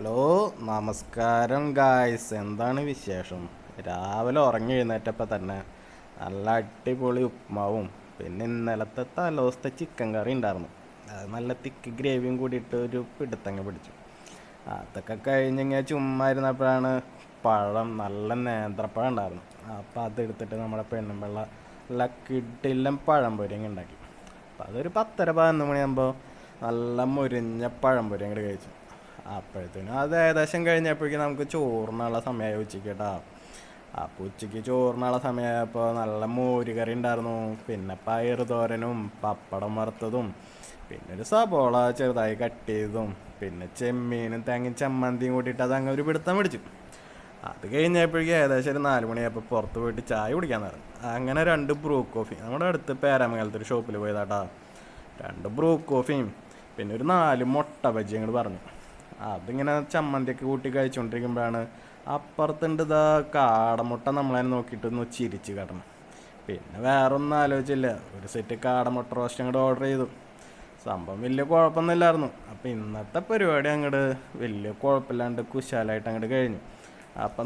Hello, നമസ്കാരം guys. എന്താണ് വിശേഷം? രാവിലെ ഉറങ്ങി എഴുന്നേറ്റപ്പോൾ തന്നെ നല്ല അടിപൊളി ഉപ്മാവും പിന്നെ ഇന്നലത്തെ തലോസ്ത്തെ ചിക്കൻ കറി ഉണ്ടായിരുന്നു. അത് നല്ല തിക്ക് ഗ്രേവിയും കൂടിയിട്ട് ഒരു പിടുത്തങ്ങ് പിടിച്ചു. അതൊക്കെ കഴിഞ്ഞിങ്ങനെ ചുമ്മാ ഇരുന്നപ്പോഴാണ് നല്ല നേന്ത്രപ്പഴം ഉണ്ടായിരുന്നു. അപ്പോൾ അതെടുത്തിട്ട് നമ്മുടെ പെണ്ണുമ്പിള്ള നല്ല കിടിലം പഴംപൊരി അങ്ങ് ഉണ്ടാക്കി. അപ്പോൾ അതൊരു 10:30-11 മണിയാകുമ്പോൾ നല്ല മുരിഞ്ഞ പഴംപൊരി അങ്ങോട്ട് കഴിച്ചു. അപ്പോഴത്തേനും അത് ഏകദേശം കഴിഞ്ഞപ്പോഴേക്കും നമുക്ക് ചോറിനുള്ള സമയമായി ഉച്ചയ്ക്ക് കേട്ടോ. അപ്പോൾ ഉച്ചയ്ക്ക് ചോറിനുള്ള സമയമായപ്പോൾ നല്ല മോരുകറി ഉണ്ടായിരുന്നു, പിന്നെ പയർ തോരനും പപ്പടം വറുത്തതും പിന്നെ ഒരു സബോള ചെറുതായി കട്ട് ചെയ്തതും പിന്നെ ചെമ്മീനും തേങ്ങയും ചമ്മന്തിയും കൂട്ടിയിട്ട് അതങ്ങ് ഒരു പിടുത്തം പിടിച്ചു. അത് കഴിഞ്ഞപ്പോഴേക്കും ഏകദേശം ഒരു 4 മണിയായപ്പോൾ പുറത്ത് പോയിട്ട് ചായ കുടിക്കാൻ നേരം. അങ്ങനെ 2 ബ്രൂ കോഫി നമ്മുടെ അടുത്ത് പേരാമംഗലത്തെ ഒരു ഷോപ്പിൽ പോയതാട്ടാ. 2 ബ്രൂ കോഫിയും പിന്നെ ഒരു 4 മുട്ട ബജി അങ്ങോട്ട് പറഞ്ഞു. അതിങ്ങനെ ചമ്മന്തിയൊക്കെ കൂട്ടി കഴിച്ചുകൊണ്ടിരിക്കുമ്പോഴാണ് അപ്പുറത്തുണ്ട് ഇതാ കാടമുട്ട നമ്മളതിനെ നോക്കിയിട്ടൊന്ന് ചിരിച്ച് കിടണം. പിന്നെ വേറെ ഒന്നും ആലോചിച്ചില്ല, ഒരു സെറ്റ് കാടമുട്ട റോസ്റ്റ് അങ്ങോട്ട് ഓർഡർ ചെയ്തു. സംഭവം വലിയ കുഴപ്പമൊന്നുമില്ലായിരുന്നു. അപ്പോൾ ഇന്നത്തെ പരിപാടി അങ്ങോട്ട് വലിയ കുഴപ്പമില്ലാണ്ട് കുശാലായിട്ട് അങ്ങോട്ട് കഴിഞ്ഞു. അപ്പം